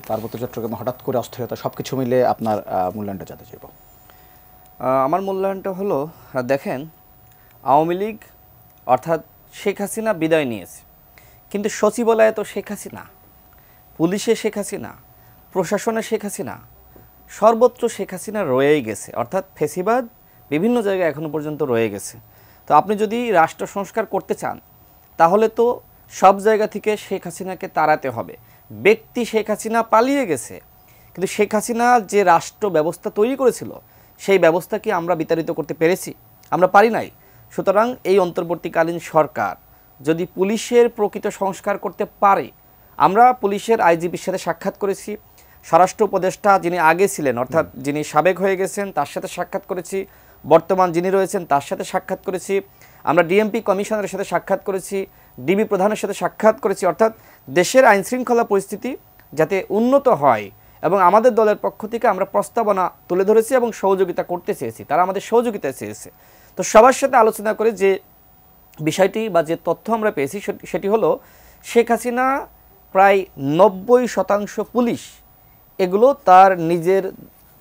পার্বত্য চট্টগ্রামে হঠাৎ করে অস্থিরতা সবকিছু মিলে আপনার মূল্যায়নটা জানতে চাইব। আমার মূল্যায়নটা হলো, দেখেন, আওয়ামী লীগ অর্থাৎ শেখ হাসিনা বিদায় নিয়েছে, কিন্তু সচিবালয়ে তো শেখ হাসিনা, পুলিশে শেখ হাসিনা, প্রশাসনে শেখ হাসিনা, সর্বত্র শেখ হাসিনা রয়েই গেছে। অর্থাৎ ফেসিবাদ বিভিন্ন জায়গায় এখনও পর্যন্ত রয়ে গেছে। তো আপনি যদি রাষ্ট্র সংস্কার করতে চান তাহলে তো সব জায়গা থেকে শেখ হাসিনাকে তাড়াতে হবে। ব্যক্তি শেখ হাসিনা পালিয়ে গেছে, কিন্তু শেখ হাসিনা যে রাষ্ট্র ব্যবস্থা তৈরি করেছিল সেই ব্যবস্থা কি আমরা বিতাড়িত করতে পেরেছি? আমরা পারি নাই। সুতরাং এই অন্তর্বর্তীকালীন সরকার যদি পুলিশের প্রকৃত সংস্কার করতে পারে, আমরা পুলিশের আইজিপির সাথে সাক্ষাৎ করেছি, স্বরাষ্ট্র উপদেষ্টা যিনি আগে ছিলেন অর্থাৎ যিনি সাবেক হয়ে গেছেন তার সাথে সাক্ষাৎ করেছি, বর্তমান যিনি রয়েছেন তার সাথে সাক্ষাৎ করেছি, আমরা ডিএমপি কমিশনারের সাথে সাক্ষাৎ করেছি, ডিবি প্রধানের সাথে সাক্ষাৎ করেছি। অর্থাৎ দেশের আইনশৃঙ্খলা পরিস্থিতি যাতে উন্নত হয় এবং আমাদের দলের পক্ষ থেকে আমরা প্রস্তাবনা তুলে ধরেছি এবং সহযোগিতা করতে চেয়েছি, তারা আমাদের সহযোগিতা চেয়েছে। তো সবার সাথে আলোচনা করে যে বিষয়টি বা যে তথ্য আমরা পেয়েছি সেটি হলো, শেখ হাসিনা প্রায় 90% পুলিশ এগুলো তার নিজের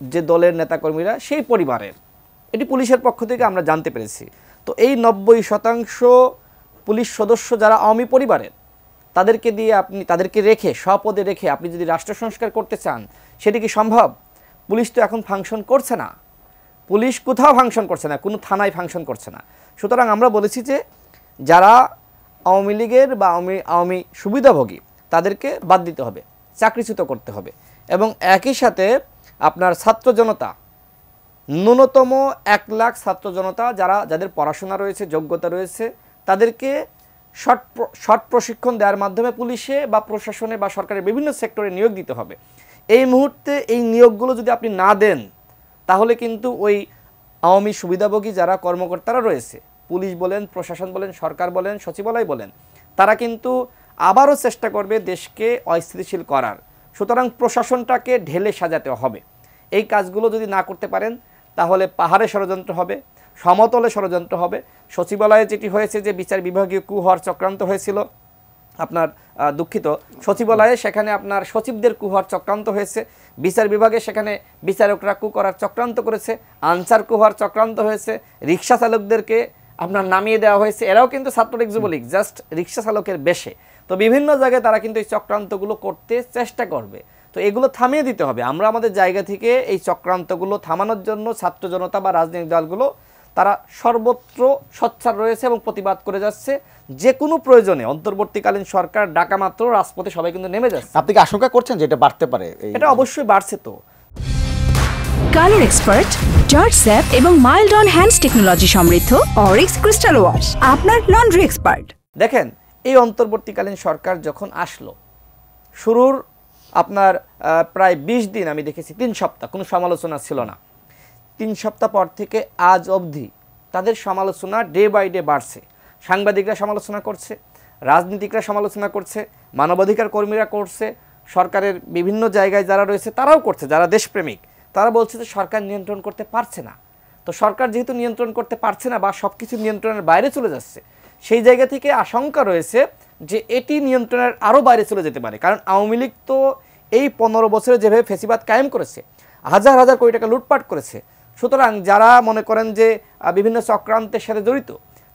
যে দলের নেতাকর্মীরা সেই পরিবারের, এটি পুলিশের পক্ষ থেকে আমরা জানতে পেরেছি। তো এই 90% পুলিশ সদস্য যারা আওয়ামী পরিবারের, তাদেরকে দিয়ে আপনি তাদেরকে রেখে স্বপদে রেখে আপনি যদি রাষ্ট্র সংস্কার করতে চান সেটি কি সম্ভব? পুলিশ তো এখন ফাংশন করছে না, পুলিশ কোথাও ফাংশন করছে না, কোনো থানায় ফাংশন করছে না। সুতরাং আমরা বলেছি যে যারা আওয়ামী লীগের বা আওয়ামী সুবিধাভোগী তাদেরকে বাদ দিতে হবে, চাকরিচ্যুত করতে হবে। এবং একই সাথে আপনার ছাত্র জনতা, ন্যূনতম 1 লাখ ছাত্র জনতা যাদের পড়াশোনা রয়েছে, যোগ্যতা রয়েছে, তাদেরকে শর্ট প্রশিক্ষণ দেওয়ার মাধ্যমে পুলিশে বা প্রশাসনে বা সরকারের বিভিন্ন সেক্টরে নিয়োগ দিতে হবে। এই মুহূর্তে এই নিয়োগগুলো যদি আপনি না দেন তাহলে কিন্তু ওই আওয়ামী সুবিধাভোগী যারা কর্মকর্তারা রয়েছে, পুলিশ বলেন, প্রশাসন বলেন, সরকার বলেন, সচিবালয় বলেন, তারা কিন্তু আবারও চেষ্টা করবে দেশকে অস্থিতিশীল করার। সুতরাং প্রশাসনটাকে ঢেলে সাজাতে হবে। এই কাজগুলো যদি না করতে পারেন তাহলে পাহাড়ে ষড়যন্ত্র হবে, সমতলে ষড়যন্ত্র হবে। সচিবালয়ে যেটি হয়েছে যে বিচার বিভাগীয় কু হওয়ার চক্রান্ত হয়েছিল, আপনার দুঃখিত, সচিবালয়ে সেখানে আপনার সচিবদের কু হওয়ার চক্রান্ত হয়েছে, বিচার বিভাগে সেখানে বিচারকরা কু করার চক্রান্ত করেছে, আনসার কু হওয়ার চক্রান্ত হয়েছে, রিক্সা চালকদেরকে আপনার নামিয়ে দেওয়া হয়েছে, এরাও কিন্তু ছাত্রলীগ যুবলীগ, জাস্ট রিক্সা চালকের বেশে। তো বিভিন্ন জায়গায় তারা কিন্তু এই চক্রান্তগুলো করতে চেষ্টা করবে। তো এগুলো থামিয়ে দিতে হবে। আমরা আমাদের জায়গা থেকে এই চক্রান্তগুলো থামানোর জন্য ছাত্র জনতা বা রাজনৈতিক দলগুলো তারা সর্বত্র সোচ্চার রয়েছে এবং প্রতিবাদ করে যাচ্ছে। যে কোনো প্রয়োজনে অন্তর্বর্তীকালীন সরকার ডাকা মাত্র রাজপথে সবাই কিন্তু নেমে যাচ্ছে। আপনি কি আশঙ্কা করছেন যে এটা বাড়তে পারে? এটা অবশ্যই বাড়ছে। তো কালার এক্সপার্ট, জর্জ স্যাপ এবং মাইল্ড অন হ্যান্ডস টেকনোলজি সমৃদ্ধ অরিক্স ক্রিস্টাল ওয়াশ আপনার লন্ড্রি এক্সপার্ট। দেখেন, এই অন্তর্বর্তীকালীন সরকার যখন আসলো, শুরুর আপনার প্রায় 20 দিন আমি দেখেছি, 3 সপ্তাহ কোনো সমালোচনা ছিল না। 3 সপ্তাহ পর থেকে আজ অবধি তাদের সমালোচনা ডে বাই ডে বাড়ছে। সাংবাদিকরা সমালোচনা করছে, রাজনীতিকরা সমালোচনা করছে, মানবাধিকার কর্মীরা করছে, সরকারের বিভিন্ন জায়গায় যারা রয়েছে তারাও করছে, যারা দেশপ্রেমিক তারা বলছে যে সরকার নিয়ন্ত্রণ করতে পারছে না। তো সরকার যেহেতু নিয়ন্ত্রণ করতে পারছে না বা সব কিছু নিয়ন্ত্রণের বাইরে চলে যাচ্ছে, সেই জায়গা থেকে আশঙ্কা রয়েছে যে এটি নিয়ন্ত্রণের আরও বাইরে চলে যেতে পারে। কারণ আওয়ামী লীগ তো এই 15 বছরে যেভাবে ফেসিবাদ কায়েম করেছে, হাজার হাজার কোটি টাকা লুটপাট করেছে। সুতরাং যারা মনে করেন যে বিভিন্ন চক্রান্তের সাথে জড়িত,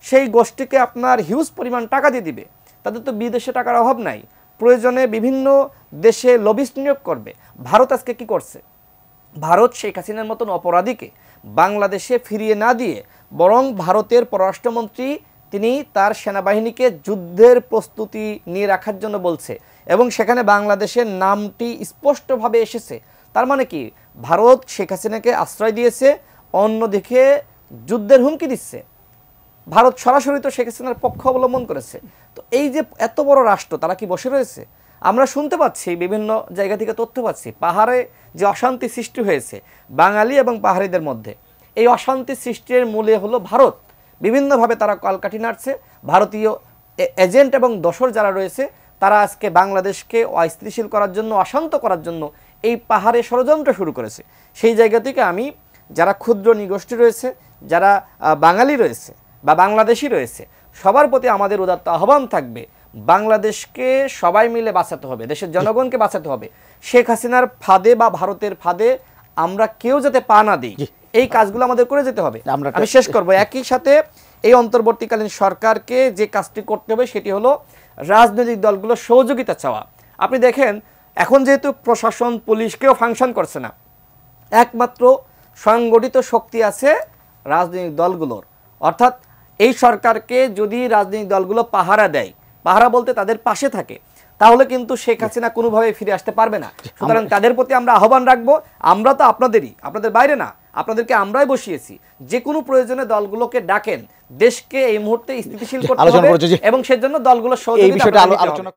সেই গোষ্ঠীকে আপনার হিউজ পরিমাণ টাকা দিয়ে দিবে। তাদের তো বিদেশে টাকার অভাব নাই, প্রয়োজনে বিভিন্ন দেশে লবিস্ট নিয়োগ করবে। ভারত আজকে কি করছে? ভারত শেখ হাসিনার মতন অপরাধীকে বাংলাদেশে ফিরিয়ে না দিয়ে বরং ভারতের পররাষ্ট্রমন্ত্রী তিনি তার সেনাবাহিনীকে যুদ্ধের প্রস্তুতি নিয়ে রাখার জন্য বলছে এবং সেখানে বাংলাদেশের নামটি স্পষ্টভাবে এসেছে। তার মানে কি, ভারত শেখ হাসিনাকে আশ্রয় দিয়েছে, অন্যদিকে যুদ্ধের হুমকি দিচ্ছে। ভারত সরাসরি তো শেখ হাসিনার পক্ষ অবলম্বন করেছে। তো এই যে এত বড় রাষ্ট্র, তারা কি বসে রয়েছে? আমরা শুনতে পাচ্ছি, বিভিন্ন জায়গা থেকে তথ্য পাচ্ছি, পাহাড়ে যে অশান্তি সৃষ্টি হয়েছে বাঙালি এবং পাহাড়িদের মধ্যে, এই অশান্তি সৃষ্টির মূলে হলো ভারত। বিভিন্নভাবে তারা কলকাঠি নাড়ছে। ভারতীয় এজেন্ট এবং দোসর যারা রয়েছে তারা আজকে বাংলাদেশকে অস্থিতিশীল করার জন্য, অশান্ত করার জন্য এই পাহাড়ে ষড়যন্ত্র শুরু করেছে। সেই জায়গা থেকে আমি যারা ক্ষুদ্র নিগোষ্ঠী রয়েছে, যারা বাঙালি রয়েছে বা বাংলাদেশি রয়েছে, সবার প্রতি আমাদের উদাত্ত আহ্বান থাকবে, বাংলাদেশকে সবাই মিলে বাঁচাতে হবে, দেশের জনগণকে বাঁচাতে হবে। শেখ হাসিনার ফাঁদে বা ভারতের ফাঁদে আমরা কেউ যাতে পা না দিই, এই কাজগুলো আমাদের করে যেতে হবে। আমি শেষ করব, একই সাথে এই অন্তর্বর্তীকালীন সরকারকে যে কাজটি করতে হবে সেটি হলো রাজনৈতিক দলগুলো সহযোগিতা চাওয়া। আপনি দেখেন এখন যেহেতু প্রশাসন পুলিশ কেউ ফাংশন করছে না, একমাত্র সংগঠিত শক্তি আছে রাজনৈতিক দলগুলোর। অর্থাৎ এই সরকারকে যদি রাজনৈতিক দলগুলো পাহারা দেয়, পাহারা বলতে তাদের পাশে থাকে, তাহলে কিন্তু শেখ হাসিনা কোনোভাবে ফিরে আসতে পারবে না। সুতরাং তাদের প্রতি আমরা আহ্বান রাখবো, আমরা তো আপনাদেরই, আপনাদের বাইরে না, আপনাদেরকে আমরাই বসিয়েছি, যে কোনো প্রয়োজনে দলগুলোকে ডাকেন, দেশকে এই মুহূর্তে স্থিতিশীল করতে হবে এবং সেজন্য দলগুলো সহযোগিতা করতে হবে।